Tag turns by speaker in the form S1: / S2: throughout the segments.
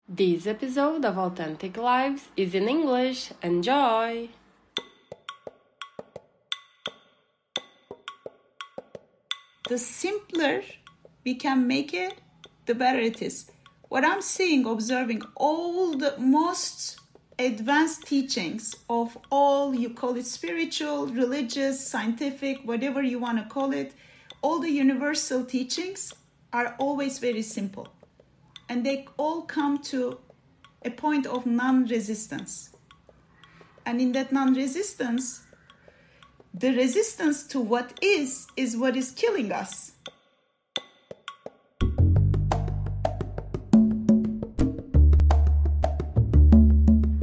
S1: This episode of Authentic Lives is in English. Enjoy!
S2: The simpler we can make it, the better it is. What I'm seeing, observing all the most advanced teachings of all, you call it spiritual, religious, scientific, whatever you want to call it, all the universal teachings are always very simple. And they all come to a point of non-resistance. And in that non-resistance, the resistance to what is what is killing us.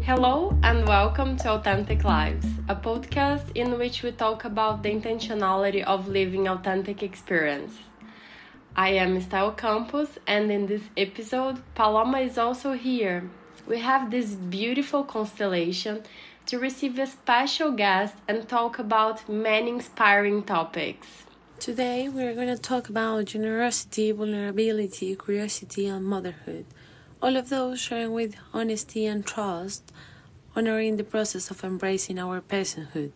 S1: Hello and welcome to Authentic Lives, a podcast in which we talk about the intentionality of living authentic experience. I am Stael Campos, and in this episode, Paloma is also here. We have this beautiful constellation to receive a special guest and talk about many inspiring topics.
S3: Today, we're going to talk about generosity, vulnerability, curiosity, and motherhood. All of those sharing with honesty and trust, honoring the process of embracing our personhood.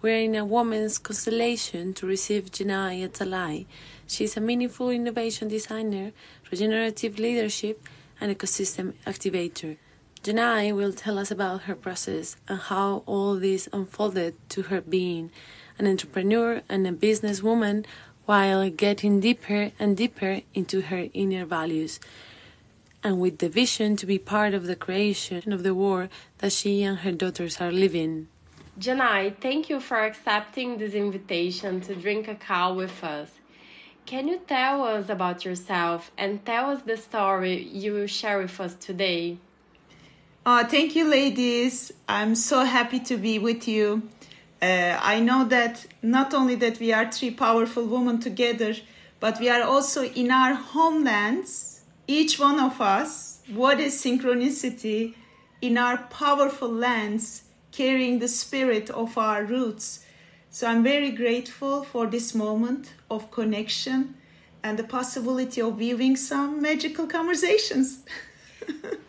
S3: We're in a woman's constellation to receive Canay Atalay. She's a meaningful innovation designer, regenerative leadership, and ecosystem activator. Djuena will tell us about her process and how all this unfolded to her being an entrepreneur and a businesswoman while getting deeper and deeper into her inner values and with the vision to be part of the creation of the world that she and her daughters are living.
S1: Djuena, thank you for accepting this invitation to drink a cacao with us. Can you tell us about yourself and tell us the story you will share with us today?
S2: Thank you, ladies. I'm so happy to be with you. I know that not only that we are three powerful women together, but we are also in our homelands, each one of us. What is synchronicity in our powerful lands, carrying the spirit of our roots. So I'm very grateful for this moment of connection and the possibility of viewing some magical conversations.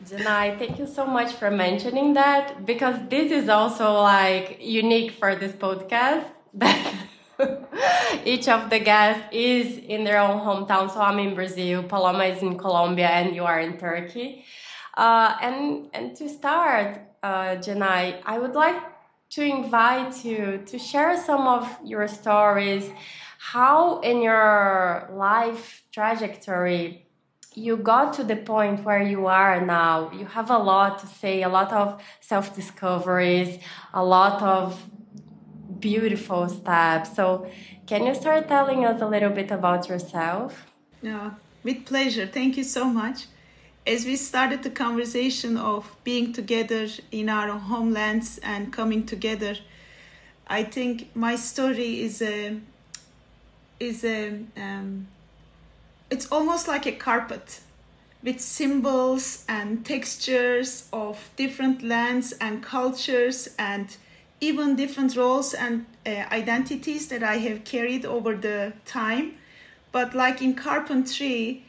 S1: Djuena, thank you so much for mentioning that, because this is also unique for this podcast that each of the guests is in their own hometown. So I'm in Brazil, Paloma is in Colombia, and you are in Turkey. And to start, Djuena, I would like to invite you to share some of your stories, how in your life trajectory you got to the point where you are now. You have a lot to say, a lot of self-discoveries, a lot of beautiful steps. So can you start telling us a little bit about yourself?
S2: Yeah, with pleasure. Thank you so much. As we started the conversation of being together in our homelands and coming together, I think my story it's almost like a carpet with symbols and textures of different lands and cultures and even different roles and identities that I have carried over the time. But like in carpentry,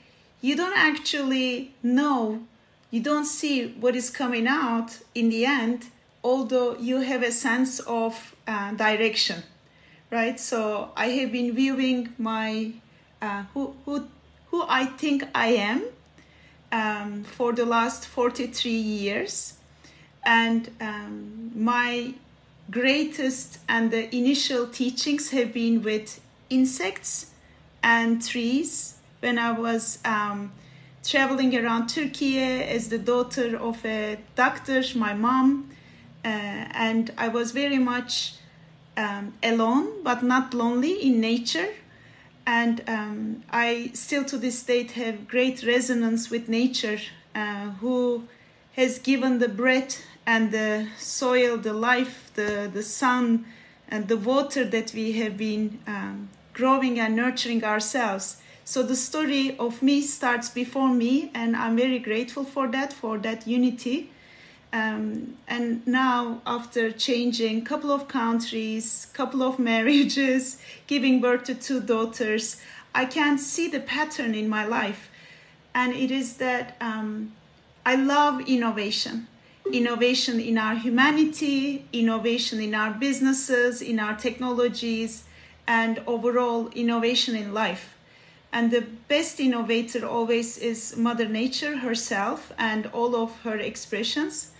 S2: you don't actually know, you don't see what is coming out in the end, although you have a sense of direction, right? So I have been viewing my who I think I am for the last 43 years. And my greatest and the initial teachings have been with insects and trees. When I was traveling around Turkey as the daughter of a doctor, my mom, and I was very much alone, but not lonely in nature. And I still to this date have great resonance with nature, who has given the breath and the soil, the life, the sun, and the water that we have been growing and nurturing ourselves. So the story of me starts before me, and I'm very grateful for that unity. And now, after changing a couple of countries, couple of marriages, giving birth to 2 daughters, I can see the pattern in my life. And it is that I love innovation. Innovation in our humanity, innovation in our businesses, in our technologies, and overall innovation in life. And the best innovator always is Mother Nature herself and all of her expressions.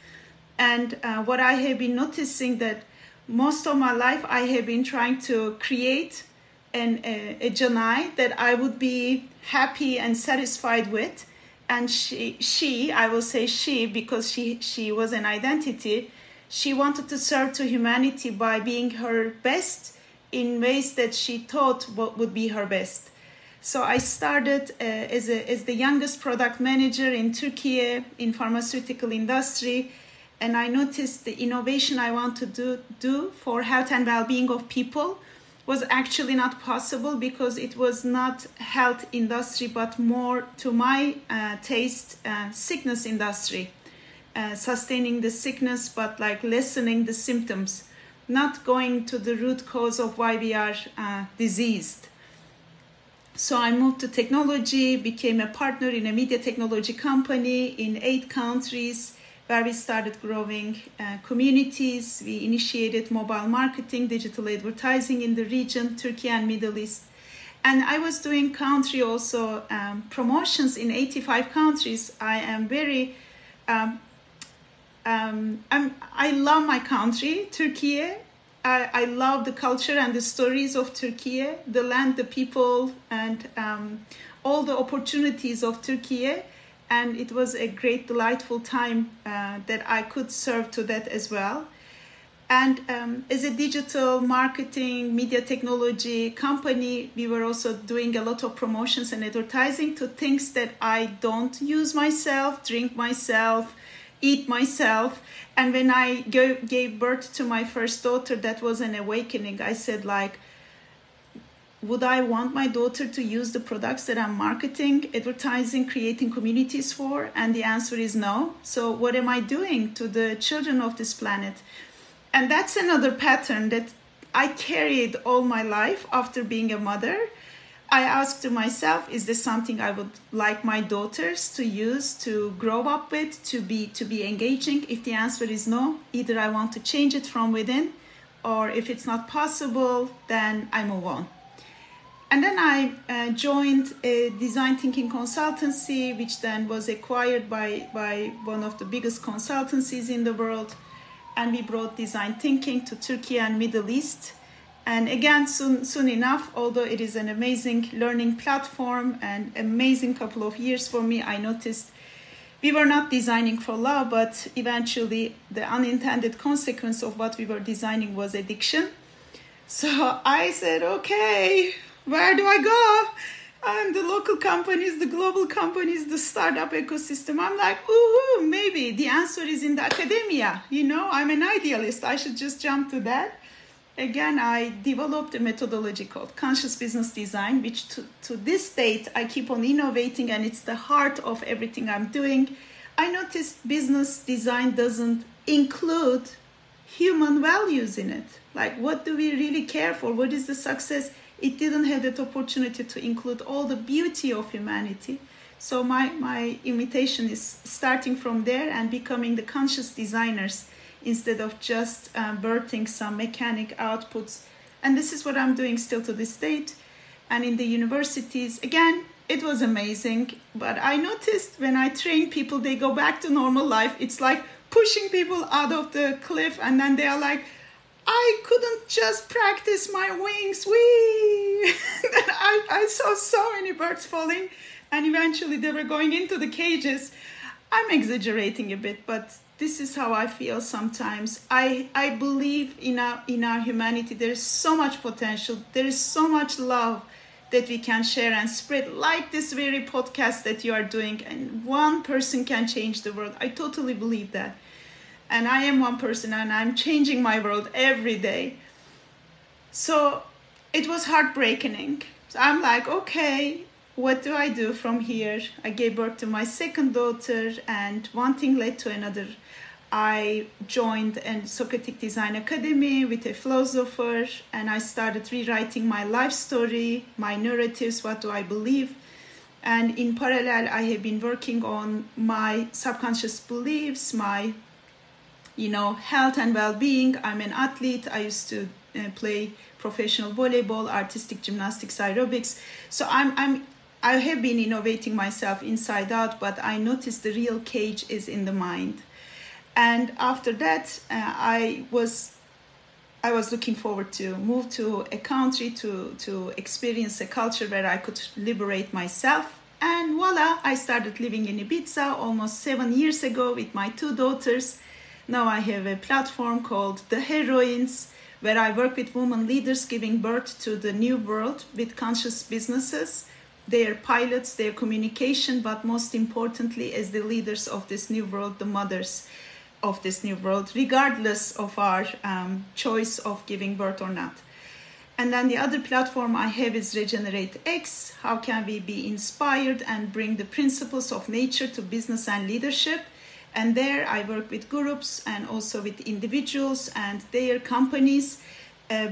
S2: And what I have been noticing that most of my life I have been trying to create a Canay that I would be happy and satisfied with. And she, I will say she, because she was an identity, she wanted to serve to humanity by being her best in ways that she thought what would be her best. So I started as the youngest product manager in Turkey in pharmaceutical industry, and I noticed the innovation I want to do for health and well-being of people was actually not possible because it was not health industry, but more to my taste, sickness industry, sustaining the sickness, but like lessening the symptoms, not going to the root cause of why we are diseased. So I moved to technology, became a partner in a media technology company in 8 countries, where we started growing communities. We initiated mobile marketing, digital advertising in the region, Turkey and Middle East. And I was doing country also promotions in 85 countries. I am very, I love my country, Turkey. I love the culture and the stories of Turkey, the land, the people, and all the opportunities of Turkey. And it was a great, delightful time that I could serve to that as well. And as a digital marketing, media technology company, we were also doing a lot of promotions and advertising to things that I don't use myself, drink myself, eat myself. And when I gave birth to my first daughter, that was an awakening. I said, like, would I want my daughter to use the products that I'm marketing, advertising, creating communities for? And the answer is no. So what am I doing to the children of this planet? And that's another pattern that I carried all my life after being a mother. I asked to myself, is this something I would like my daughters to use, to grow up with, to be engaging? If the answer is no, either I want to change it from within, or if it's not possible, then I move on. And then I joined a design thinking consultancy, which then was acquired by one of the biggest consultancies in the world. And we brought design thinking to Turkey and Middle East. And again, soon enough, although it is an amazing learning platform and amazing couple of years for me, I noticed we were not designing for love, but eventually the unintended consequence of what we were designing was addiction. So I said, okay, where do I go? And the local companies, the global companies, the startup ecosystem. I'm like, ooh, maybe the answer is in the academia. You know, I'm an idealist. I should just jump to that. Again, I developed a methodology called conscious business design, which to this date, I keep on innovating, and it's the heart of everything I'm doing. I noticed business design doesn't include human values in it. Like, what do we really care for? What is the success? It didn't have that opportunity to include all the beauty of humanity. So my invitation is starting from there and becoming the conscious designers instead of just birthing some mechanic outputs. And this is what I'm doing still to this date. And in the universities, again, it was amazing. But I noticed when I train people, they go back to normal life. It's like pushing people out of the cliff, and then they are like, I couldn't just practice my wings. Whee! I saw so many birds falling, and eventually they were going into the cages. I'm exaggerating a bit, but this is how I feel sometimes. I believe in our humanity. There's so much potential. There is so much love that we can share and spread, like this very podcast that you are doing, and one person can change the world. I totally believe that. And I am one person, and I'm changing my world every day. So it was heartbreaking. So I'm like, okay, what do I do from here? I gave birth to my second daughter, and one thing led to another. I joined a Socratic Design Academy with a philosopher, and I started rewriting my life story, my narratives, what do I believe. And in parallel, I have been working on my subconscious beliefs, my health and well-being. I'm an athlete. I used to play professional volleyball, artistic gymnastics, aerobics. So I have been innovating myself inside out, but I noticed the real cage is in the mind. And after that, I was looking forward to move to a country to experience a culture where I could liberate myself. And voila, I started living in Ibiza almost 7 years ago with my 2 daughters. Now I have a platform called The Heroines, where I work with women leaders giving birth to the new world with conscious businesses, their pilots, their communication, but most importantly as the leaders of this new world, the mothers of this new world, regardless of our choice of giving birth or not. And then the other platform I have is Regenerative. How can we be inspired and bring the principles of nature to business and leadership? And there I work with groups and also with individuals and their companies,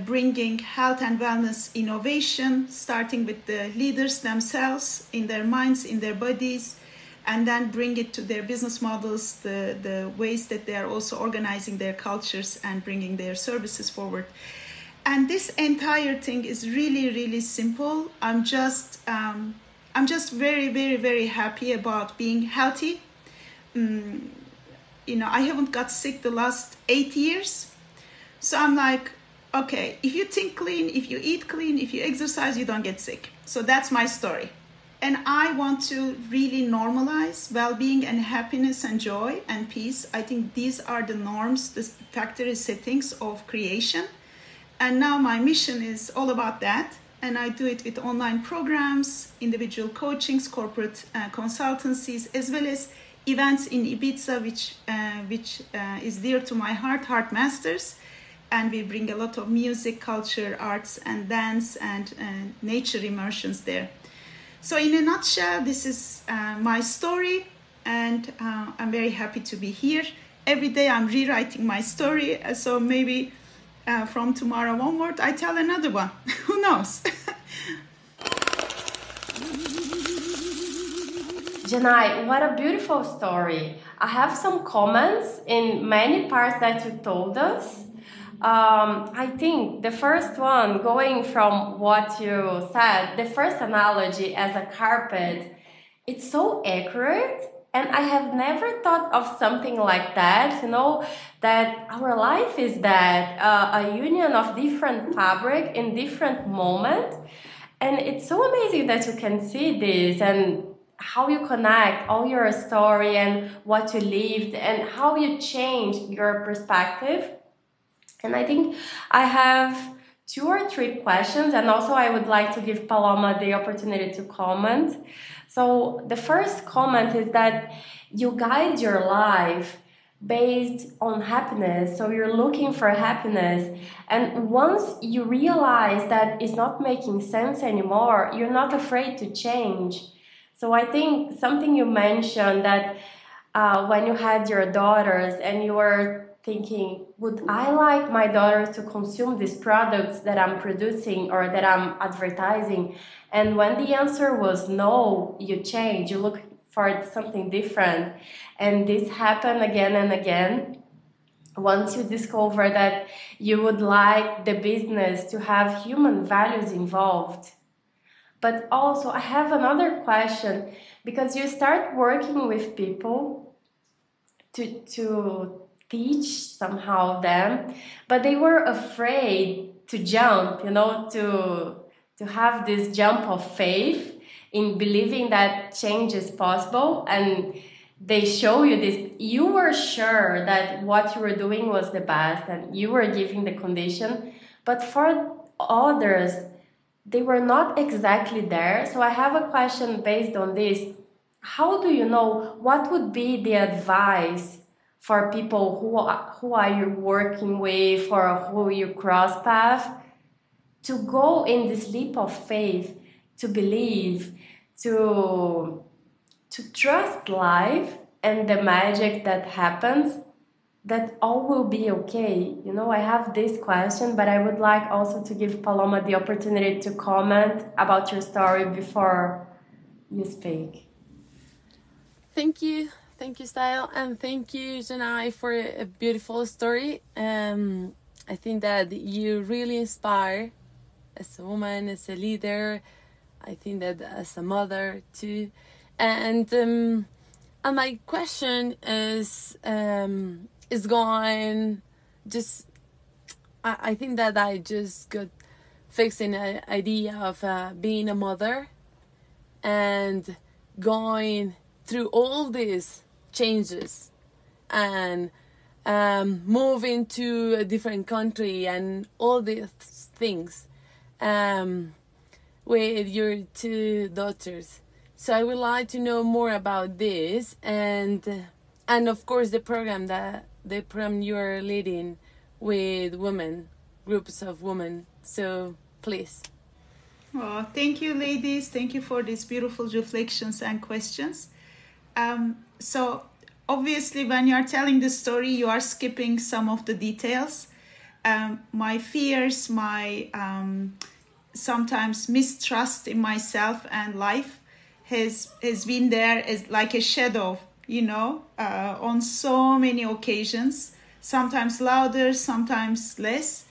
S2: bringing health and wellness innovation, starting with the leaders themselves in their minds, in their bodies, and then bring it to their business models, the ways that they are also organizing their cultures and bringing their services forward. And this entire thing is really, really simple. I'm just very, very, very happy about being healthy. I haven't got sick the last 8 years. So I'm like, okay, if you think clean, if you eat clean, if you exercise, you don't get sick. So that's my story. And I want to really normalize well-being and happiness and joy and peace. I think these are the norms, the factory settings of creation. And now my mission is all about that. And I do it with online programs, individual coachings, corporate consultancies, as well as events in Ibiza, which is dear to my heart, Heart Masters. And we bring a lot of music, culture, arts, and dance and nature immersions there. So in a nutshell, this is my story, and I'm very happy to be here. Every day I'm rewriting my story, so maybe from tomorrow onward I tell another one. Who knows?
S1: Janai, what a beautiful story. I have some comments in many parts that you told us. I think the first one, going from what you said, the first analogy as a carpet, it's so accurate. And I have never thought of something like that, that our life is that a union of different fabric in different moments. And it's so amazing that you can see this and how you connect all your story and what you lived and how you changed your perspective. And I think I have 2 or 3 questions, and also I would like to give Paloma the opportunity to comment. So the first comment is that you guide your life based on happiness. So you're looking for happiness. And once you realize that it's not making sense anymore, you're not afraid to change. So I think something you mentioned that when you had your daughters and you were thinking, would I like my daughters to consume these products that I'm producing or that I'm advertising? And when the answer was no, you change, you look for something different. And this happened again and again. Once you discover that you would like the business to have human values involved. But also I have another question, because you start working with people to teach somehow them, but they were afraid to jump, to have this jump of faith in believing that change is possible. And they show you this, you were sure that what you were doing was the best and you were giving the condition, but for others, they were not exactly there. So I have a question based on this. How do you know what would be the advice for people who are you working with or who you cross path to go in this leap of faith, to believe, to trust life and the magic that happens, that all will be okay? I have this question, but I would like also to give Paloma the opportunity to comment about your story before you speak.
S3: Thank you, Stael, and thank you, Janai, for a beautiful story. I think that you really inspire as a woman, as a leader. I think that as a mother too, and my question is going just. I think that I just got fixed in an idea of being a mother and going through all these changes and moving to a different country and all these things with your two daughters. So I would like to know more about this and of course the program you're leading with women, groups of women. So please.
S2: Oh, thank you, ladies. Thank you for these beautiful reflections and questions. So obviously when you are telling the story, you are skipping some of the details. My fears, my sometimes mistrust in myself and life has been there as like a shadow, on so many occasions, sometimes louder, sometimes less.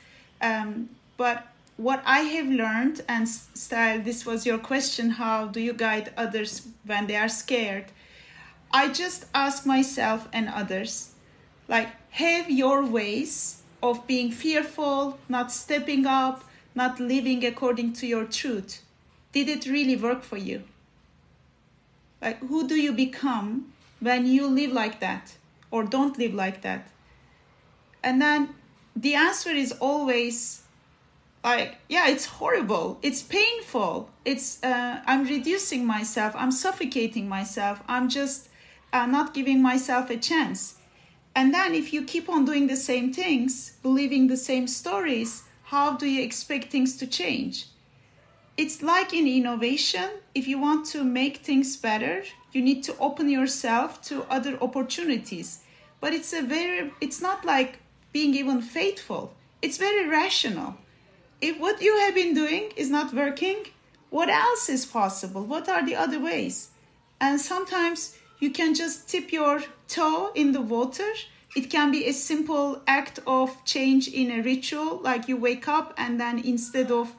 S2: But what I have learned, and Stael, this was your question, how do you guide others when they are scared? I just ask myself and others, like, have your ways of being fearful, not stepping up, not living according to your truth, did it really work for you? Like, who do you become when you live like that or don't live like that? And then the answer is always like, yeah, it's horrible. It's painful. I'm reducing myself. I'm suffocating myself. I'm just not giving myself a chance. And then if you keep on doing the same things, believing the same stories, how do you expect things to change? It's like in innovation. If you want to make things better, you need to open yourself to other opportunities. But it's not like being even faithful. It's very rational. If what you have been doing is not working, what else is possible? What are the other ways? And sometimes you can just tip your toe in the water. It can be a simple act of change in a ritual, like you wake up and then instead of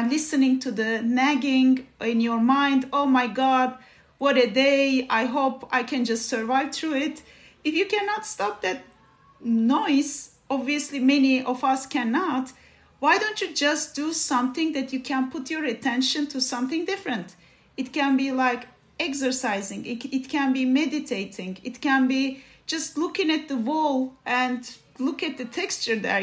S2: listening to the nagging in your mind, oh my God, what a day, I hope I can just survive through it. If you cannot stop that noise, obviously many of us cannot, why don't you just do something that you can put your attention to something different? It can be like exercising, it can be meditating, it can be just looking at the wall and look at the texture there,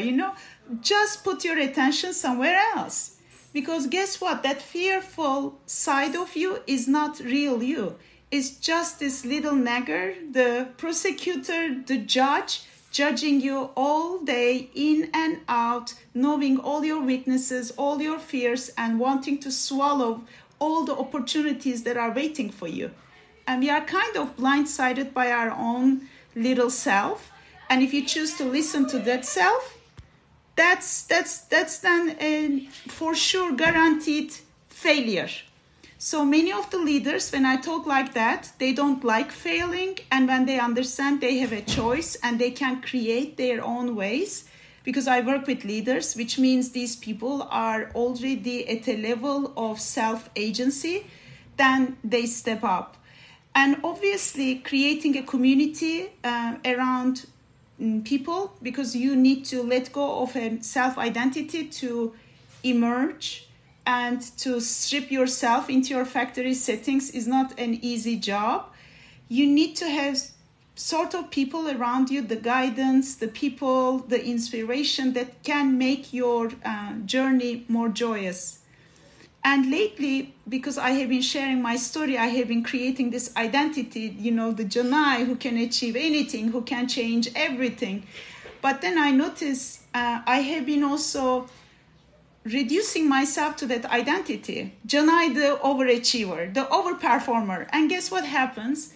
S2: just put your attention somewhere else. Because guess what? That fearful side of you is not real you. It's just this little nagger, the prosecutor, the judge, judging you all day in and out, knowing all your weaknesses, all your fears, and wanting to swallow all the opportunities that are waiting for you. And we are kind of blindsided by our own little self. And if you choose to listen to that self, that's then a for sure guaranteed failure. So many of the leaders, when I talk like that, they don't like failing. And when they understand they have a choice and they can create their own ways, because I work with leaders, which means these people are already at a level of self-agency, then they step up. And obviously creating a community around people, because you need to let go of a self-identity to emerge and to strip yourself into your factory settings is not an easy job. You need to have sort of people around you, the guidance, the people, the inspiration that can make your journey more joyous. And lately, because I have been sharing my story, I have been creating this identity, the Janai who can achieve anything, who can change everything. But then I noticed I have been also reducing myself to that identity. Janai, the overachiever, the overperformer. And guess what happens?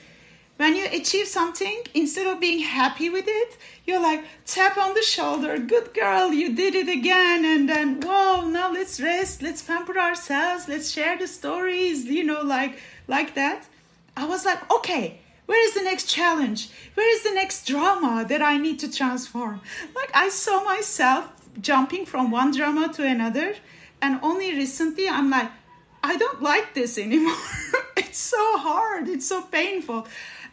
S2: When you achieve something, instead of being happy with it, you're like, tap on the shoulder, good girl, you did it again. And then, whoa, now let's rest, let's pamper ourselves, let's share the stories, like like that. I was like, okay, where is the next challenge? Where is the next drama that I need to transform? Like I saw myself jumping from one drama to another. And only recently I'm like, I don't like this anymore. It's so hard. It's so painful.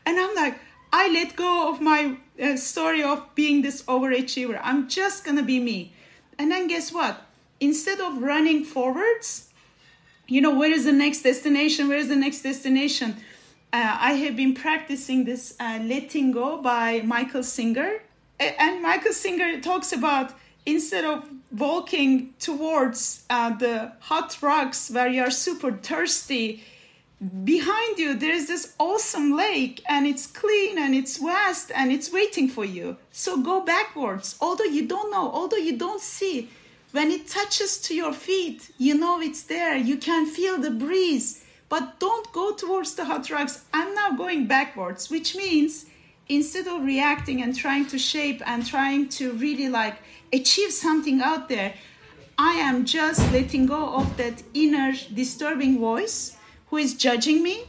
S2: And I'm like, I let go of my story of being this overachiever. I'm just going to be me. And then guess what? Instead of running forwards, where is the next destination? Where is the next destination? I have been practicing this letting go by Michael Singer. And Michael Singer talks about instead of walking towards the hot rocks where you are super thirsty, behind you there is this awesome lake and it's clean and it's vast and it's waiting for you. So go backwards. Although you don't know, although you don't see, when it touches to your feet, you know it's there. You can feel the breeze. But don't go towards the hot rocks. I'm now going backwards, which means instead of reacting and trying to shape and trying to really achieve something out there, I am just letting go of that inner disturbing voice who is judging me.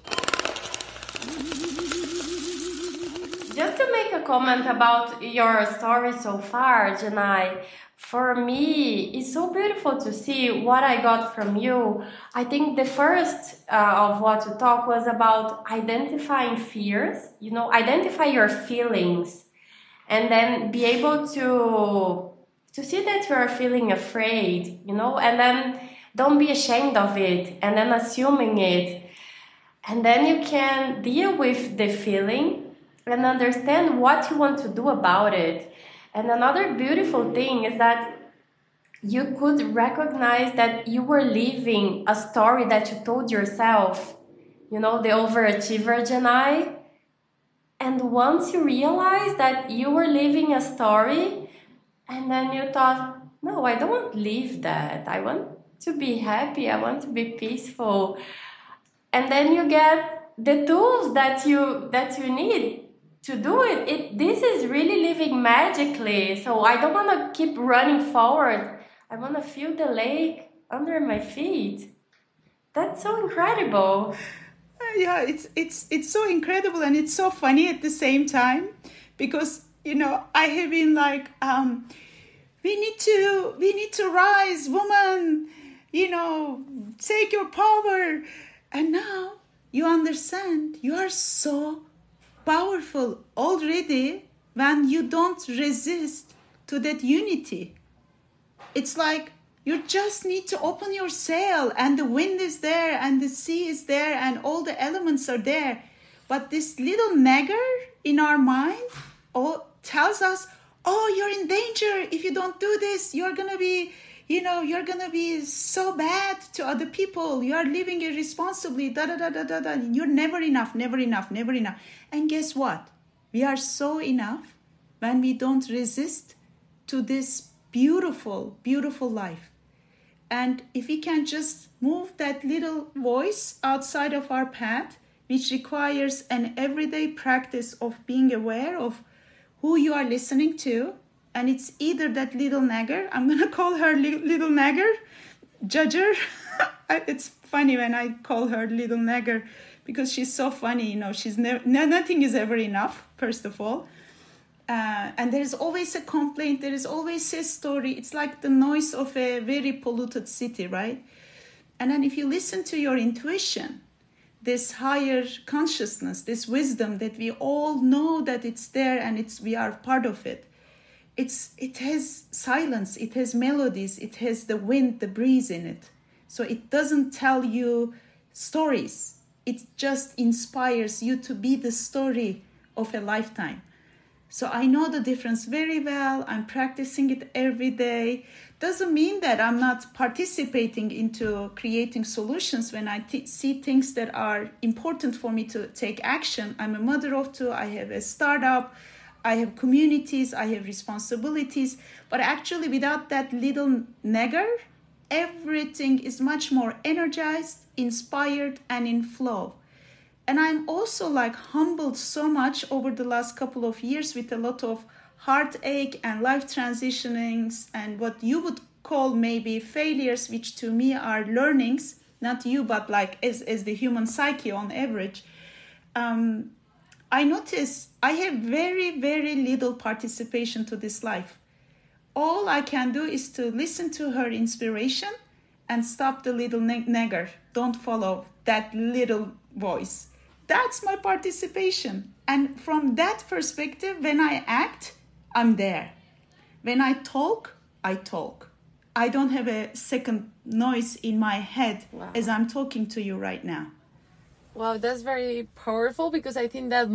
S1: Just to make a comment about your story so far, Janai, for me, it's so beautiful to see what I got from you. I think the first of what you talk was about identifying fears, identify your feelings, and then be able to see that you are feeling afraid, and then don't be ashamed of it, and then assuming it. And then you can deal with the feeling and understand what you want to do about it. And another beautiful thing is that you could recognize that you were living a story that you told yourself, the overachiever Janai. And once you realize that you were living a story, and then you thought, no, I don't want to live that. I want to be happy. I want to be peaceful. And then you get the tools that you need to do it. This is really living magically. So I don't want to keep running forward. I want to feel the lake under my feet. That's so incredible.
S2: Yeah, it's so incredible and it's so funny at the same time, because I have been like, we need to rise, woman. Take your power. And now you understand you are so powerful already when you don't resist to that unity. It's like you just need to open your sail and the wind is there and the sea is there and all the elements are there. But this little nagger in our mind tells us, oh, you're in danger. If you don't do this, you're going to be so bad to other people. You are living irresponsibly, You're never enough, never enough, never enough. And guess what? We are so enough when we don't resist to this beautiful, beautiful life. And if we can just move that little voice outside of our path, which requires an everyday practice of being aware of who you are listening to, and it's either that little nagger, I'm going to call her little nagger, judger. It's funny when I call her little nagger because she's so funny, she's nothing is ever enough, first of all. And there's always a complaint, there is always a story. It's like the noise of a very polluted city, right? And then if you listen to your intuition, this higher consciousness, this wisdom that we all know that it's there and we are part of it. It has silence, it has melodies, it has the wind, the breeze in it. So it doesn't tell you stories. It just inspires you to be the story of a lifetime. So I know the difference very well. I'm practicing it every day. Doesn't mean that I'm not participating into creating solutions when I see things that are important for me to take action. I'm a mother of two. I have a startup. I have communities, I have responsibilities, but actually without that little nagger, everything is much more energized, inspired, and in flow. And I'm also humbled so much over the last couple of years with a lot of heartache and life transitionings and what you would call maybe failures, which to me are learnings, not you, but like as the human psyche on average, I notice I have very, very little participation to this life. All I can do is to listen to her inspiration and stop the little nagger. Don't follow that little voice. That's my participation. And from that perspective, when I act, I'm there. When I talk, I talk. I don't have a second noise in my head as I'm talking to you right now.
S3: Wow, that's very powerful, because I think that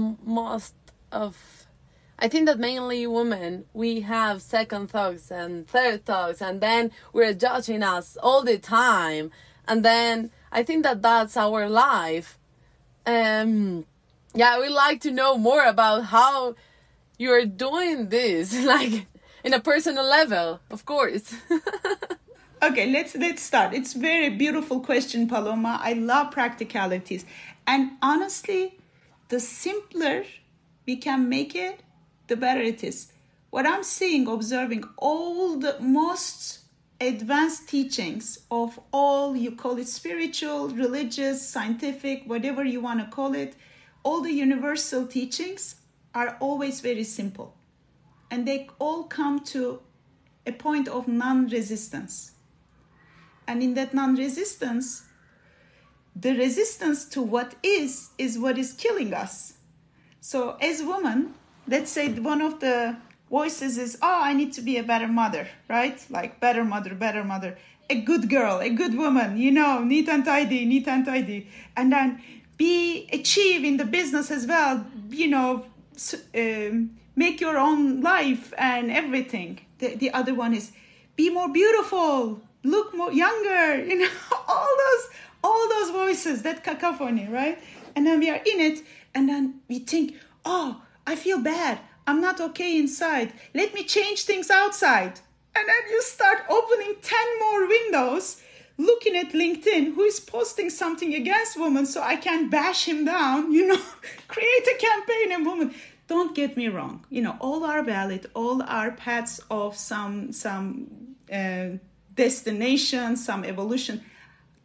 S3: mainly women, we have second thoughts and third thoughts, and then we're judging us all the time. And then I think that that's our life. Yeah, we'd like to know more about how you're doing this, like in a personal level, of course.
S2: Okay, let's start. It's a very beautiful question, Paloma. I love practicalities. And honestly, the simpler we can make it, the better it is. What I'm seeing, observing all the most advanced teachings of all, you call it spiritual, religious, scientific, whatever you want to call it, all the universal teachings are always very simple. And they all come to a point of non-resistance. And in that non-resistance, the resistance to what is what is killing us. So as women, let's say one of the voices is, I need to be a better mother, right? Like better mother, a good girl, a good woman, neat and tidy. And then achieve in the business as well, make your own life and everything. The other one is, be more beautiful, look more younger, all those voices, that cacophony, right? And then we are in it, and then we think, I feel bad. I'm not okay inside. Let me change things outside. And then you start opening 10 more windows, looking at LinkedIn, who is posting something against women so I can bash him down, create a campaign and women. Don't get me wrong. All are valid. All are paths of some destination, some evolution.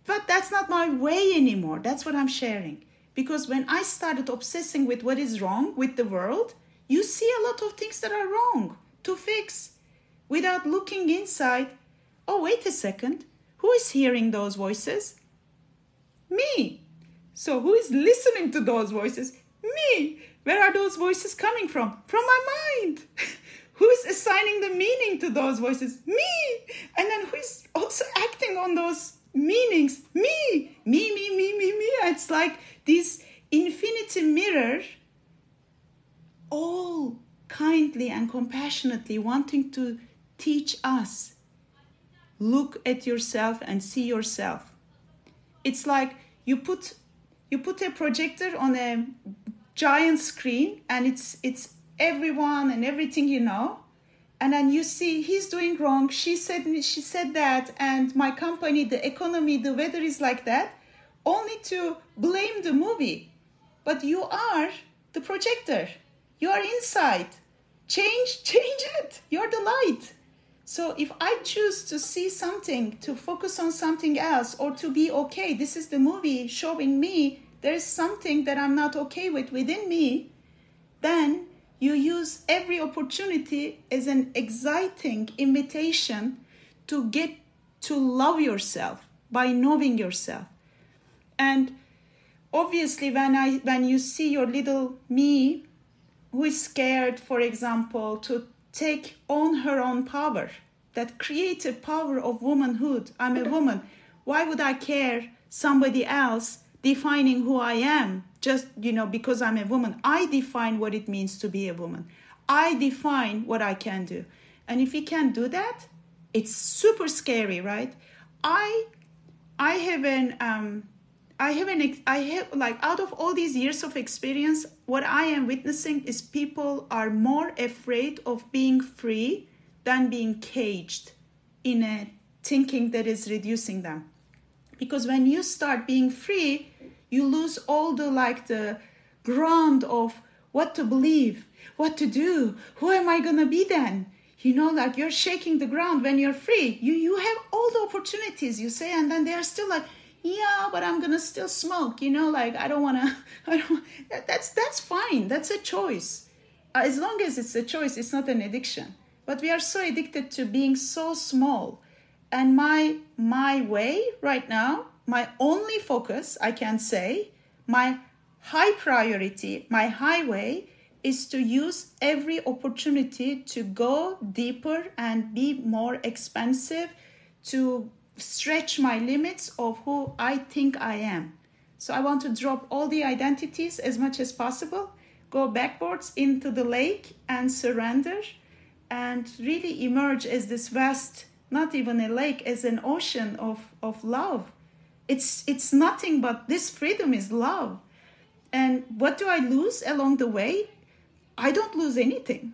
S2: But that's not my way anymore. That's what I'm sharing. Because when I started obsessing with what is wrong with the world, you see a lot of things that are wrong to fix without looking inside. Oh, wait a second. Who is hearing those voices? Me. So who is listening to those voices? Me. Where are those voices coming from? From my mind. Who is assigning the meaning to those voices? Me. And then who is also acting on those meanings? Me. It's like this infinity mirror, all kindly and compassionately wanting to teach us. Look at yourself and see yourself. It's like you put a projector on a giant screen, and it's everyone and everything, and then you see he's doing wrong, she said that, and my company, the economy, the weather is like that, only to blame the movie. But you are the projector. You are inside. Change it. You're the light. So if I choose to see something, to focus on something else, or to be okay, this is the movie showing me there's something that I'm not okay with within me, then you use every opportunity as an exciting invitation to get to love yourself by knowing yourself. And obviously when you see your little me who is scared, for example, to take on her own power, that creative power of womanhood. I'm a woman. Why would I care somebody else defining who I am just, because I'm a woman? I define what it means to be a woman. I define what I can do. And if we can't do that, it's super scary, right? I have out of all these years of experience, what I am witnessing is people are more afraid of being free than being caged in a thinking that is reducing them. Because when you start being free, you lose all the ground of what to believe, what to do, who am I going to be then? You're shaking the ground when you're free. You have all the opportunities, you say, and then they are still like, yeah, but I'm gonna still smoke, like I don't wanna, that's fine. That's a choice. As long as it's a choice, it's not an addiction. But we are so addicted to being so small. And my way right now, my only focus, I can say, my high priority, my highway is to use every opportunity to go deeper and be more expansive, to stretch my limits of who I think I am. So I want to drop all the identities as much as possible, go backwards into the lake and surrender, and really emerge as this vast, not even a lake, as an ocean of love. It's nothing but this freedom is love. And what do I lose along the way? I don't lose anything.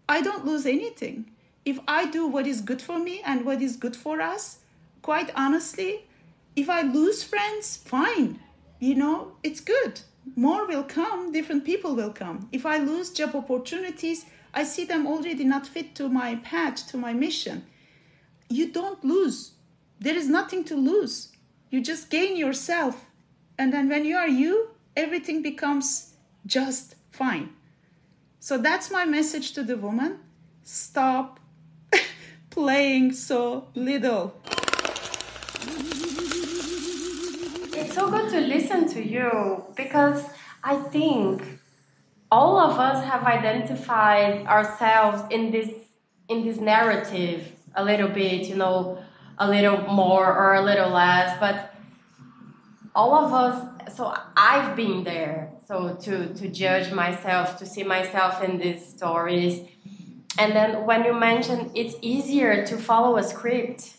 S2: I don't lose anything. If I do what is good for me and what is good for us, quite honestly, if I lose friends, fine. It's good. More will come, different people will come. If I lose job opportunities, I see them already not fit to my path, to my mission. You don't lose. There is nothing to lose. You just gain yourself. And then when you are you, everything becomes just fine. So that's my message to the woman. Stop playing so little.
S1: It's so good to listen to you, because I think all of us have identified ourselves in this narrative a little bit, a little more or a little less, but all of us, so I've been there, so to judge myself, to see myself in these stories. And then when you mentioned it's easier to follow a script,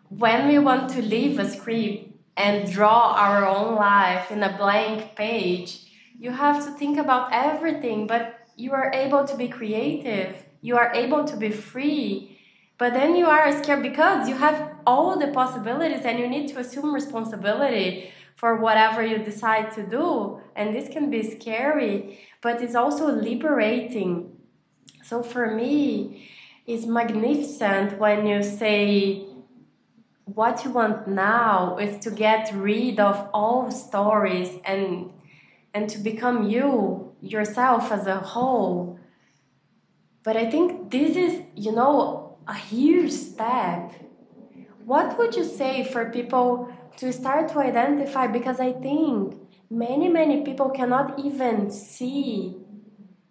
S1: when we want to leave a script and draw our own life in a blank page, you have to think about everything, but you are able to be creative, you are able to be free. But then you are scared because you have all the possibilities and you need to assume responsibility for whatever you decide to do. And this can be scary, but it's also liberating. So for me, it's magnificent when you say what you want now is to get rid of all stories and to become yourself as a whole. But I think this is, a huge step. What would you say for people to start to identify? Because I think many people cannot even see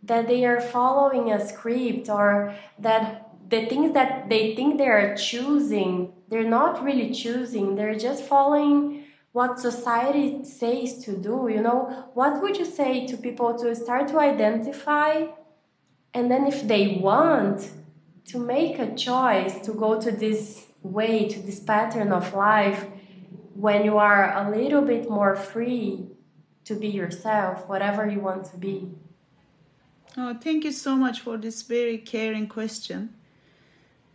S1: that they are following a script, or that the things that they think they are choosing, they're not really choosing. They're just following what society says to do. What would you say to people to start to identify, and then if they want to make a choice to go to this way, to this pattern of life, when you are a little bit more free to be yourself, whatever you want to be?
S2: Oh, thank you so much for this very caring question.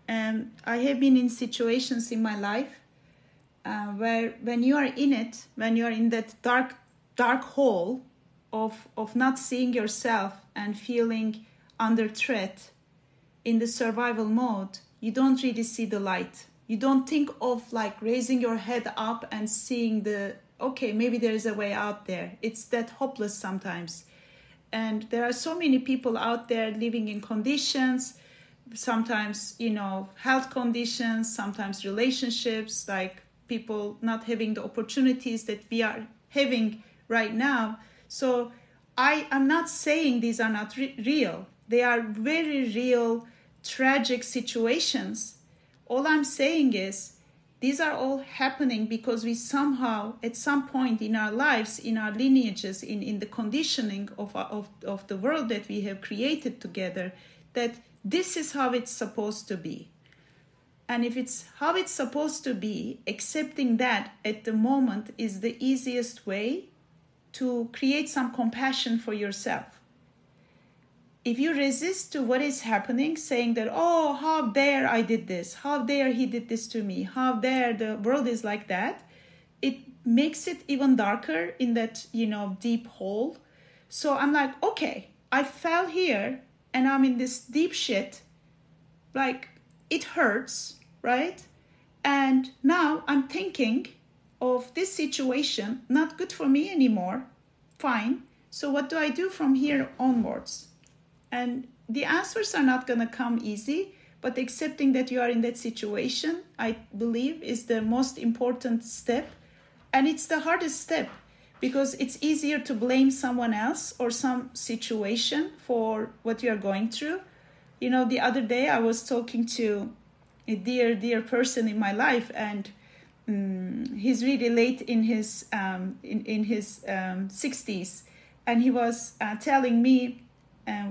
S2: I have been in situations in my life where when you are in it, when you are in that dark hole of not seeing yourself and feeling under threat, in the survival mode, you don't really see the light. You don't think of like raising your head up and seeing maybe there is a way out there. It's that hopeless sometimes. And there are so many people out there living in conditions, sometimes, health conditions, sometimes relationships, like people not having the opportunities that we are having right now. So I am not saying these are not real. They are very real, tragic situations. All I'm saying is these are all happening because we somehow, at some point in our lives, in our lineages, in the conditioning of the world that we have created together, that this is how it's supposed to be. And if it's how it's supposed to be, accepting that at the moment is the easiest way to create some compassion for yourself. If you resist to what is happening, saying that, oh, how dare I did this, how dare he did this to me, how dare the world is like that, it makes it even darker in that, deep hole. So I'm like, okay, I fell here and I'm in this deep shit. Like, it hurts, right? And now I'm thinking, of this situation, not good for me anymore. Fine. So what do I do from here onwards? And the answers are not going to come easy, but accepting that you are in that situation, I believe, is the most important step. And it's the hardest step because it's easier to blame someone else or some situation for what you are going through. You know, the other day I was talking to a dear person in my life, and he's really late in his 60s, and he was telling me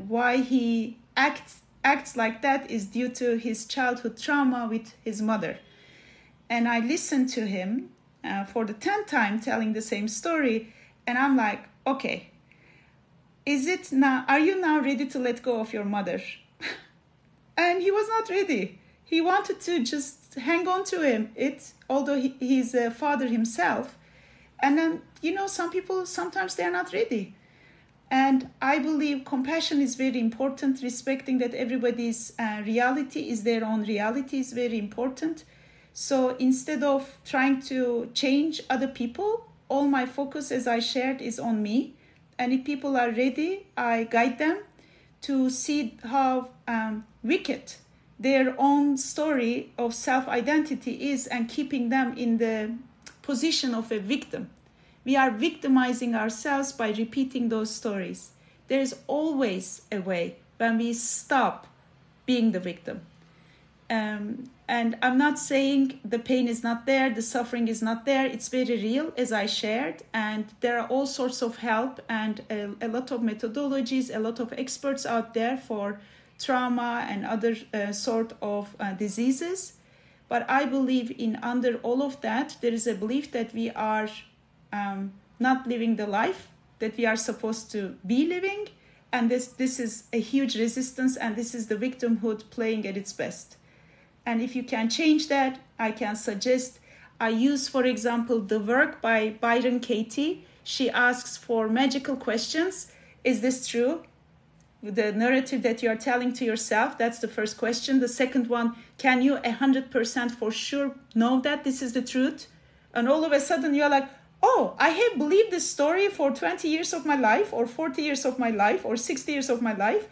S2: why he acts like that is due to his childhood trauma with his mother. And I listened to him for the 10th time telling the same story, and I'm like, okay, are you now ready to let go of your mother? And he was not ready. He wanted to just hang on to although he's a father himself. And then, you know, some people, sometimes they're not ready. And I believe compassion is very important. Respecting that everybody's reality is their own reality is very important. So instead of trying to change other people, all my focus, as I shared, is on me. And if people are ready, I guide them to see how wicked their own story of self-identity is, and keeping them in the position of a victim. We are victimizing ourselves by repeating those stories. There's always a way when we stop being the victim. And I'm not saying the pain is not there, the suffering is not there. It's very real, as I shared. And there are all sorts of help and a lot of methodologies, a lot of experts out there for trauma and other sort of diseases. But I believe in under all of that, there is a belief that we are not living the life that we are supposed to be living. And this is a huge resistance, and this is the victimhood playing at its best. And if you can change that, I can suggest, I use, for example, the work by Byron Katie. She asks for magical questions. Is this true? The narrative that you are telling to yourself, that's the first question. The second one, can you 100% for sure know that this is the truth? And all of a sudden you're like, oh, I have believed this story for 20 years of my life, or 40 years of my life, or 60 years of my life.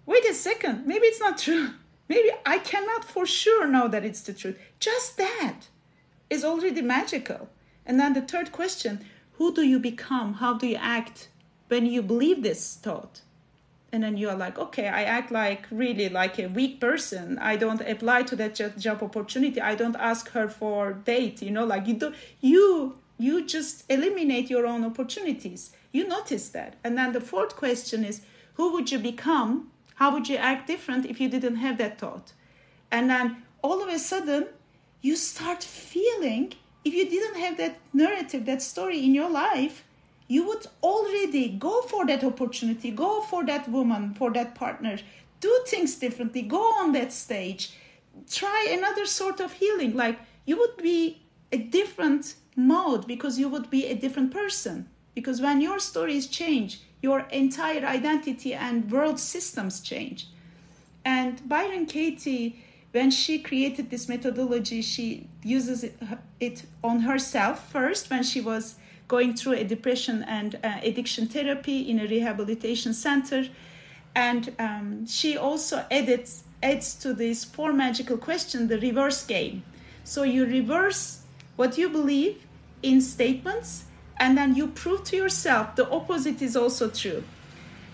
S2: Wait a second, maybe it's not true. Maybe I cannot for sure know that it's the truth. Just that is already magical. And then the third question, who do you become? How do you act when you believe this thought? And then you are like, okay, I act really like a weak person. I don't apply to that job opportunity. I don't ask her for date, like you just eliminate your own opportunities. You notice that. And then the fourth question is, who would you become? How would you act different if you didn't have that thought? And then all of a sudden, you start feeling, if you didn't have that narrative, that story in your life, you would already go for that opportunity, go for that woman, for that partner, do things differently, go on that stage, try another sort of healing. Like, you would be a different mode because you would be a different person. Because when your stories change, your entire identity and world systems change. And Byron Katie, when she created this methodology, she uses it on herself first when she was going through a depression and addiction therapy in a rehabilitation center. And she also adds to this 4 magical questions, the reverse game. So you reverse what you believe in statements, and then you prove to yourself the opposite is also true.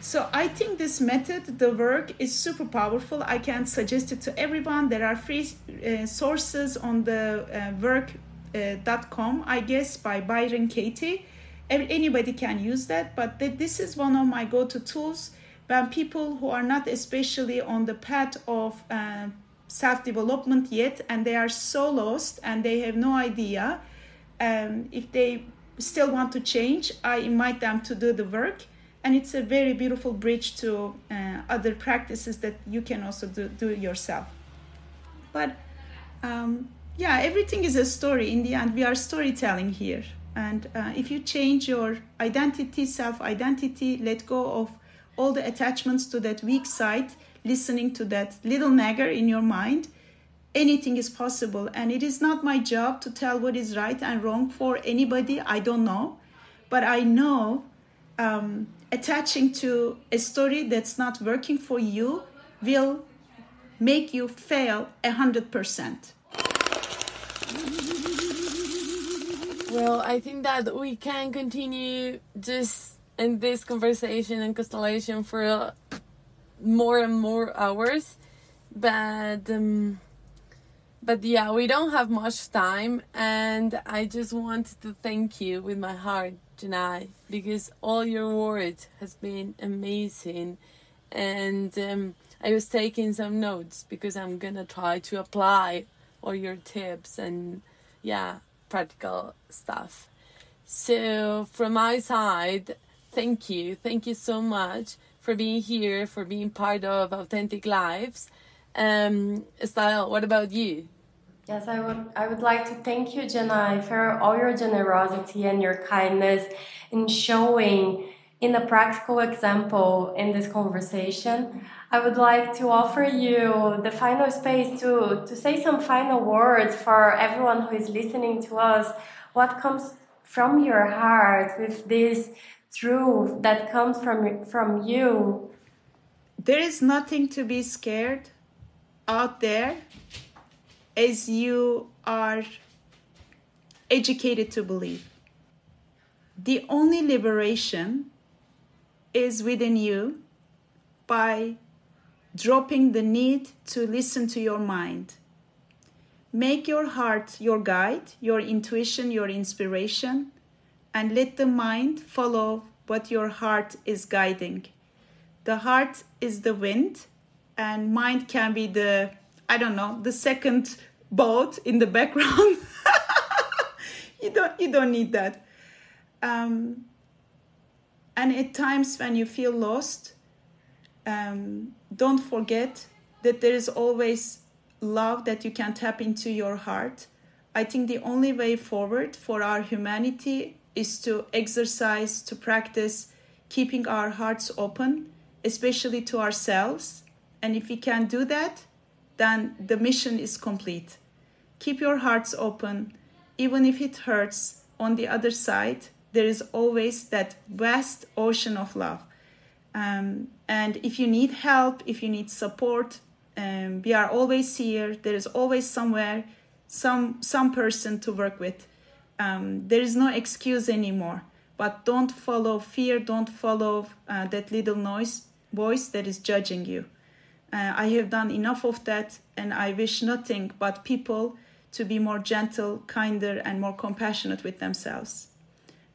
S2: So I think this method, the work, is super powerful. I can suggest it to everyone. There are free sources on the work.com, I guess, by Byron Katie. Anybody can use that, but this is one of my go-to tools when people who are not especially on the path of self-development yet, and they are so lost and they have no idea if they still want to change, I invite them to do the work. And it's a very beautiful bridge to other practices that you can also do yourself. But everything is a story. In the end, we are storytelling here. And if you change your identity, self-identity, let go of all the attachments to that weak side, listening to that little nagger in your mind, anything is possible. And it is not my job to tell what is right and wrong for anybody. I don't know. But I know attaching to a story that's not working for you will make you fail 100%.
S3: Well, I think that we can continue just in this conversation and constellation for more and more hours, but yeah, we don't have much time, and I just wanted to thank you with my heart, Janai, because all your words has been amazing, and I was taking some notes because I'm gonna try to apply all your tips and practical stuff. So from my side, thank you so much for being here, for being part of Authentic Lives. Stael, what about you?
S1: Yes, I would like to thank you, Janai, for all your generosity and your kindness in showing in a practical example in this conversation. I would like to offer you the final space to say some final words for everyone who is listening to us. What comes from your heart with this truth that comes from you?
S2: There is nothing to be scared out there, as you are educated to believe. The only liberation is within you by dropping the need to listen to your mind. Make your heart your guide, your intuition, your inspiration, and let the mind follow what your heart is guiding. The heart is the wind, and mind can be the second boat in the background. You don't need that. And at times when you feel lost, don't forget that there is always love that you can tap into your heart. I think the only way forward for our humanity is to exercise, to practice keeping our hearts open, especially to ourselves. And if we can do that, then the mission is complete. Keep your hearts open. Even if it hurts, on the other side, there is always that vast ocean of love. And if you need help, if you need support, we are always here. There is always somewhere, some person to work with. There is no excuse anymore. But don't follow fear. Don't follow that little voice that is judging you. I have done enough of that, and I wish nothing but people to be more gentle, kinder, and more compassionate with themselves.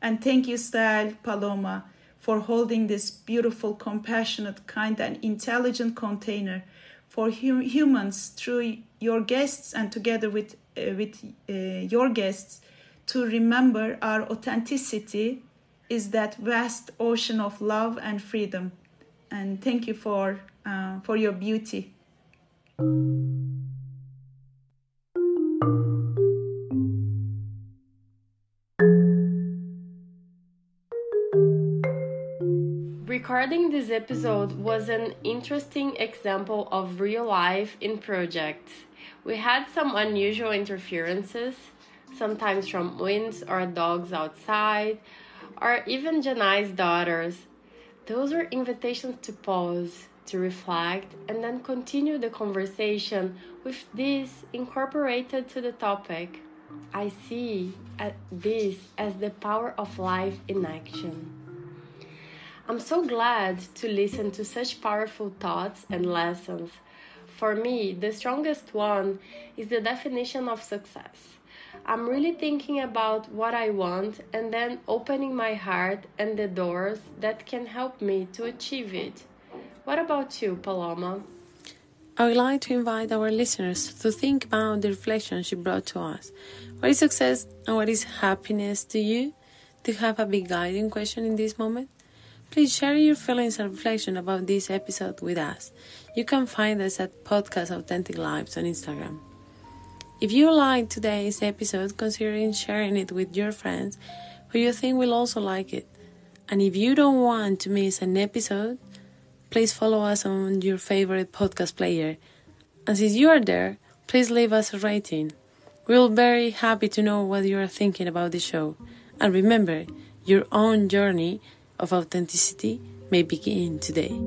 S2: And thank you, Stael, Paloma, for holding this beautiful, compassionate, kind, and intelligent container for humans through your guests and together with your guests to remember our authenticity is that vast ocean of love and freedom. And thank you for your beauty.
S1: Recording this episode was an interesting example of real life in projects. We had some unusual interferences, sometimes from winds or dogs outside, or even Janai's daughters. Those are invitations to pause, to reflect, and then continue the conversation with this incorporated to the topic. I see this as the power of life in action. I'm so glad to listen to such powerful thoughts and lessons. For me, the strongest one is the definition of success. I'm really thinking about what I want and then opening my heart and the doors that can help me to achieve it. What about you, Paloma?
S3: I would like to invite our listeners to think about the reflection she brought to us. What is success and what is happiness to you? Do you have a big guiding question in this moment? Please share your feelings and reflection about this episode with us. You can find us at Podcast Authentic Lives on Instagram. If you liked today's episode, consider sharing it with your friends who you think will also like it. And if you don't want to miss an episode, please follow us on your favorite podcast player. And since you are there, please leave us a rating. We'll be very happy to know what you are thinking about the show. And remember, your own journey of authenticity may begin today.